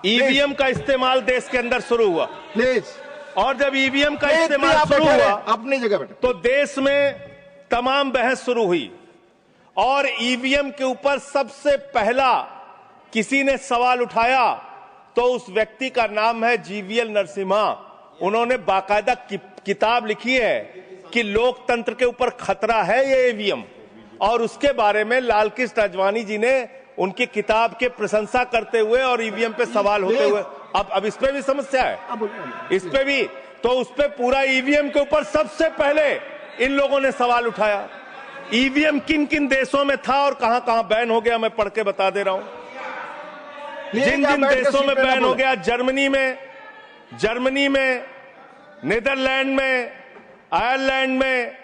EVM का इस्तेमाल देश के अंदर शुरू हुआ प्लीज। और जब ईवीएम का इस्तेमाल शुरू हुआ अपनी जगह बैठे तो देश में तमाम बहस शुरू हुई और ईवीएम के ऊपर सबसे पहला किसी ने सवाल उठाया तो उस व्यक्ति का नाम है जीवीएल नरसिम्हा। उन्होंने बाकायदा किताब लिखी है कि लोकतंत्र के ऊपर खतरा है ये ईवीएम, और उसके बारे में लाल कृष्ण आडवाणी जी ने उनकी किताब के प्रशंसा करते हुए और ईवीएम पे सवाल होते हुए अब इस पे भी समस्या है, इस पे भी तो उस पे पूरा ईवीएम के ऊपर सबसे पहले इन लोगों ने सवाल उठाया। ईवीएम किन किन देशों में था और कहां कहां बैन हो गया मैं पढ़ के बता दे रहा हूं। जिन जिन देशों में बैन हो गया, जर्मनी में, नीदरलैंड में, आयरलैंड में,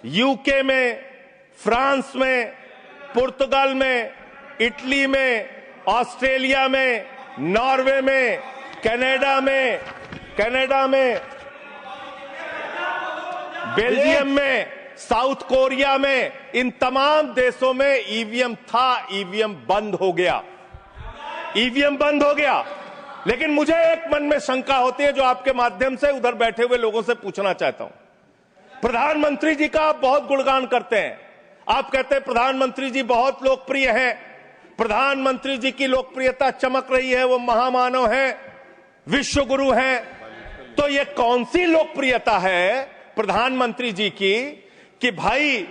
यूके में, फ्रांस में, पुर्तगाल में, इटली में, ऑस्ट्रेलिया में, नॉर्वे में, कनाडा में, बेल्जियम में, साउथ कोरिया में, इन तमाम देशों में ईवीएम था। ईवीएम बंद हो गया। लेकिन मुझे एक मन में शंका होती है जो आपके माध्यम से उधर बैठे हुए लोगों से पूछना चाहता हूं। प्रधानमंत्री जी का आप बहुत गुणगान करते हैं, आप कहते हैं प्रधानमंत्री जी बहुत लोकप्रिय हैं, प्रधानमंत्री जी की लोकप्रियता चमक रही है, वो महामानव हैं, विश्व गुरु हैं। तो ये कौन सी लोकप्रियता है प्रधानमंत्री जी की कि भाई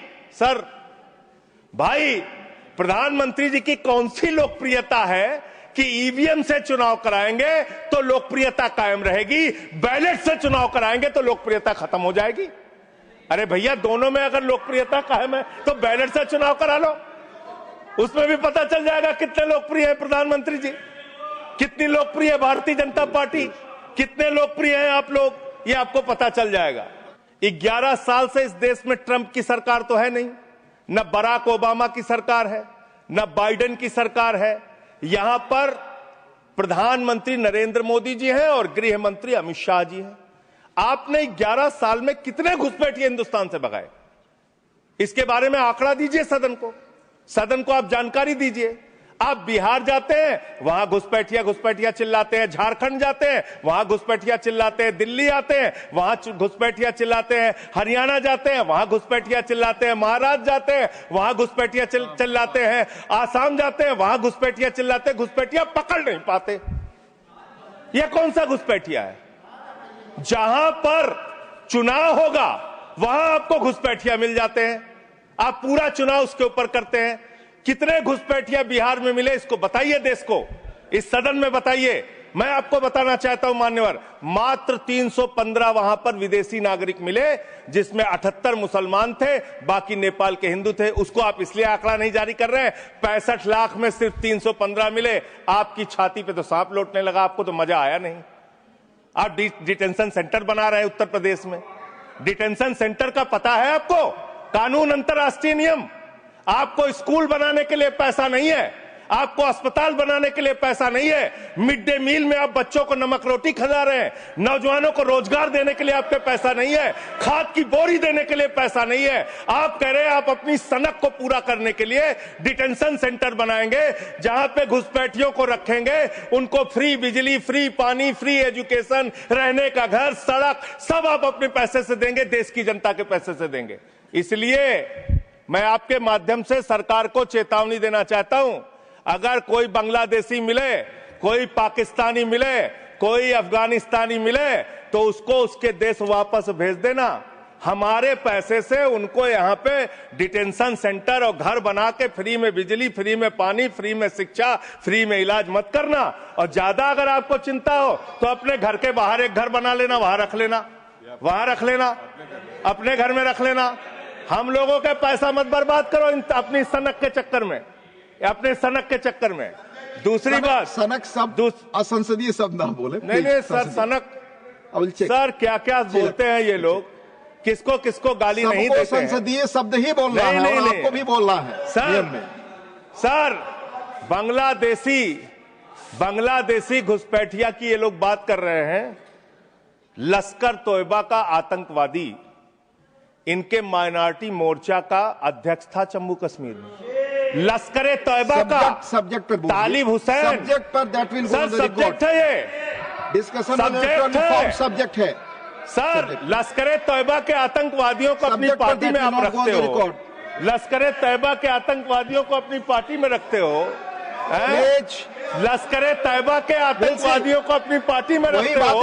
प्रधानमंत्री जी की कौन सी लोकप्रियता है कि ईवीएम से चुनाव कराएंगे तो लोकप्रियता कायम रहेगी, बैलेट से चुनाव कराएंगे तो लोकप्रियता खत्म हो जाएगी। अरे भैया, दोनों में अगर लोकप्रियता कायम है तो बैलेट से चुनाव करा लो, उसमें भी पता चल जाएगा कितने लोकप्रिय है प्रधानमंत्री जी, कितनी लोकप्रिय है भारतीय जनता पार्टी, कितने लोकप्रिय हैं आप लोग, ये आपको पता चल जाएगा। 11 साल से इस देश में ट्रंप की सरकार तो है नहीं, न बराक ओबामा की सरकार है, न बाइडेन की सरकार है। यहां पर प्रधानमंत्री नरेंद्र मोदी जी हैं और गृह मंत्री अमित शाह जी हैं। आपने 11 साल में कितने घुसपैठिए हिंदुस्तान से भगाए, इसके बारे में आंकड़ा दीजिए सदन को आप जानकारी दीजिए। आप बिहार जाते हैं, वहां घुसपैठिया चिल्लाते हैं, झारखंड जाते हैं, वहां घुसपैठिया चिल्लाते हैं, दिल्ली आते हैं, वहां घुसपैठिया चिल्लाते हैं, हरियाणा जाते हैं, वहां घुसपैठिया चिल्लाते हैं, महाराष्ट्र जाते हैं, वहां घुसपैठिया चिल्लाते हैं, आसाम जाते हैं, वहां घुसपैठिया चिल्लाते हैं, घुसपैठिया पकड़ नहीं पाते। यह कौन सा घुसपैठिया है? जहां पर चुनाव होगा वहां आपको घुसपैठिया मिल जाते हैं, आप पूरा चुनाव उसके ऊपर करते हैं। कितने घुसपैठिया बिहार में मिले, इसको बताइए, देश को, इस सदन में बताइए। मैं आपको बताना चाहता हूं मान्यवर, मात्र 315 वहां पर विदेशी नागरिक मिले, जिसमें 78 मुसलमान थे, बाकी नेपाल के हिंदू थे। उसको आप इसलिए आंकड़ा नहीं जारी कर रहे हैं। 65 लाख में सिर्फ 315 मिले, आपकी छाती पे तो सांप लौटने लगा, आपको तो मजा आया नहीं। आप डिटेंशन सेंटर बना रहे हैं उत्तर प्रदेश में। डिटेंशन सेंटर का पता है आपको? कानून, अंतर्राष्ट्रीय नियम। आपको स्कूल बनाने के लिए पैसा नहीं है, आपको अस्पताल बनाने के लिए पैसा नहीं है, मिड डे मील में आप बच्चों को नमक रोटी खिला रहे हैं, नौजवानों को रोजगार देने के लिए आपके पैसा नहीं है, खाद की बोरी देने के लिए पैसा नहीं है। आप कह रहे हैं आप अपनी सनक को पूरा करने के लिए डिटेंशन सेंटर बनाएंगे, जहां पे घुसपैठियों को रखेंगे, उनको फ्री बिजली, फ्री पानी, फ्री एजुकेशन, रहने का घर, सड़क, सब आप अपने पैसे से देंगे, देश की जनता के पैसे से देंगे। इसलिए मैं आपके माध्यम से सरकार को चेतावनी देना चाहता हूं, अगर कोई बांग्लादेशी मिले, कोई पाकिस्तानी मिले, कोई अफगानिस्तानी मिले, तो उसको उसके देश वापस भेज देना। हमारे पैसे से उनको यहाँ पे डिटेंशन सेंटर और घर बना के फ्री में बिजली, फ्री में पानी, फ्री में शिक्षा, फ्री में इलाज मत करना। और ज्यादा अगर आपको चिंता हो तो अपने घर के बाहर एक घर बना लेना, वहां रख लेना, अपने घर में रख लेना। हम लोगों का पैसा मत बर्बाद करो अपनी सनक के चक्कर में, अपने सनक के चक्कर में। दूसरी बात, सनक शब्द असंसदीय शब्द ना बोले। नहीं सर, सनक सर क्या क्या बोलते हैं ये लोग, किसको किसको गाली नहीं देते हैं। संसदीय शब्द ही बोलना है, और आपको भी बोलना है सर। बांग्लादेशी घुसपैठिया की ये लोग बात कर रहे हैं। लश्कर तोयबा का आतंकवादी इनके माइनॉरिटी मोर्चा का अध्यक्ष था जम्मू कश्मीर में। लश्कर तैयबा का सब्जेक्ट पर तालिब हुसैन, सब्जेक्ट पर दैट विल सर सब्जेक्ट है ये, डिस्कशन सब्जेक्ट है सर। लश्कर तैयबा के आतंकवादियों को अपनी पार्टी में आप रखते हो, लश्कर तैयबा के आतंकवादियों को अपनी पार्टी में रखते हो, लश्कर तैयबा के आतंकवादियों को अपनी पार्टी में रखते हो,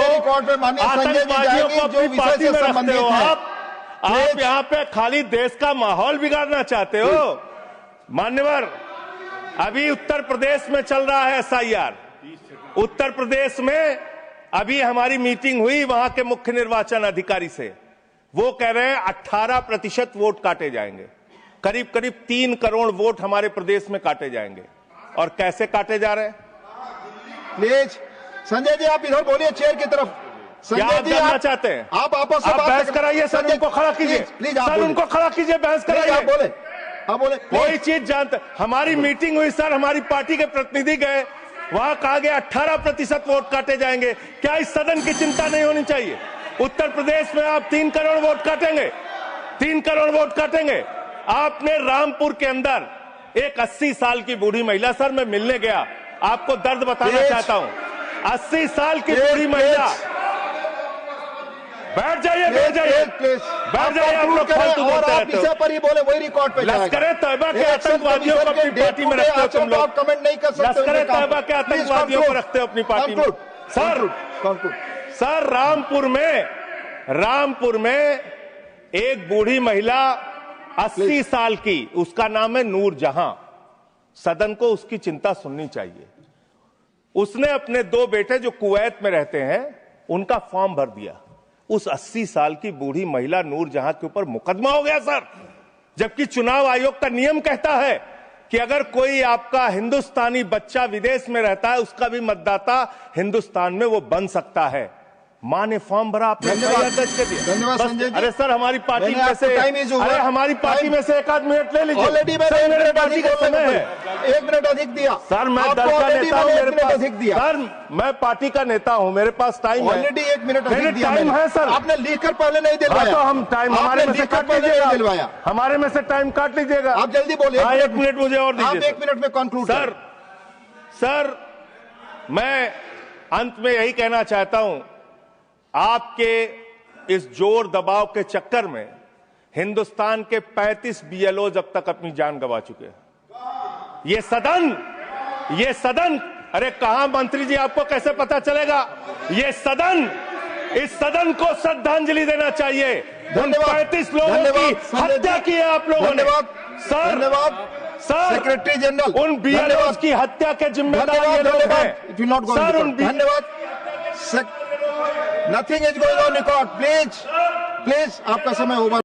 आतंकवादियों को अपनी पार्टी में रखते हो। आप यहाँ पे खाली देश का माहौल बिगाड़ना चाहते हो। मान्यवर, अभी उत्तर प्रदेश में चल रहा है SIR। उत्तर प्रदेश में अभी हमारी मीटिंग हुई वहां के मुख्य निर्वाचन अधिकारी से, वो कह रहे हैं 18% वोट काटे जाएंगे, करीब करीब 3 करोड़ वोट हमारे प्रदेश में काटे जाएंगे। और कैसे काटे जा रहे हैं? प्लीज संजय जी आप इधर बोलिए, चेयर की तरफ। क्या आप जानना चाहते हैं? आप आपस में बहस कराइए सर, उनको खड़ा कीजिए, सर उनको खड़ा कीजिए, बहस कराइए। आप बोले कोई चीज जानते। हमारी मीटिंग हुई सर, हमारी पार्टी के प्रतिनिधि गए, वहां कहा गया 18% वोट काटे जाएंगे। क्या इस सदन की चिंता नहीं होनी चाहिए? उत्तर प्रदेश में आप 3 करोड़ वोट काटेंगे, 3 करोड़ वोट काटेंगे। आपने रामपुर के अंदर एक 80 साल की बूढ़ी महिला, सर मैं मिलने गया, आपको दर्द बताना चाहता हूं, 80 साल की बूढ़ी महिला। बैठ जाइए, बैठ जाइए, बैठ जाइए। आप लोग फालतू बोलते रहते हो। पर ही बोले वही रिकॉर्ड पे लश्कर तैयबा के आतंकवादियों को अपनी पार्टी में रखते हो तुम लोग, कमेंट नहीं कर सकते। लश्कर तैयबा के आतंकवादियों को रखते हो अपनी पार्टी में। सर रामपुर में एक बूढ़ी महिला 80 साल की, उसका नाम है नूर जहां। सदन को उसकी चिंता सुननी चाहिए। उसने अपने 2 बेटे जो कुवैत में रहते हैं उनका फॉर्म भर दिया। उस 80 साल की बूढ़ी महिला नूर जहां के ऊपर मुकदमा हो गया सर, जबकि चुनाव आयोग का नियम कहता है कि अगर कोई आपका हिंदुस्तानी बच्चा विदेश में रहता है, उसका भी मतदाता हिंदुस्तान में वो बन सकता है। मां ने फॉर्म भरा, आपने दर्ज कर दिया। धन्यवाद संजय जी। अरे सर हमारी पार्टी में से, अरे हमारी पार्टी में से 1 मिनट ले लीजिए। ऑलरेडी मेरे पार्टी का समय है, 1 मिनट अधिक दिया सर। मैं दल का नेता हूं, मेरे पास सर, मैं पार्टी का नेता हूं, मेरे पास टाइम है। ऑलरेडी 1 मिनट अधिक दिया टाइम है सर। आपने लिखकर पहले नहीं दिलवाया। तो हम टाइम हमारे में से काट लीजिएगा, हमारे में से टाइम काट लीजिएगा। आप जल्दी बोलिए। 1 मिनट मुझे और दीजिए। आप 1 मिनट में कंक्लूड सर मैं अंत में यही कहना चाहता हूं, आपके इस जोर दबाव के चक्कर में हिंदुस्तान के 35 BLOs अब तक अपनी जान गंवा चुके हैं। ये सदन, अरे कहां मंत्री जी, आपको कैसे पता चलेगा? इस सदन को श्रद्धांजलि देना चाहिए। उन 35 लोगों की हत्या की है आप लोगों ने। सर सेक्रेटरी जनरल, उन BLOs की हत्या के जिम्मेदार ये लोग हैं। सर धन्यवाद। Nothing is going on record. Please, आपका समय ओवर।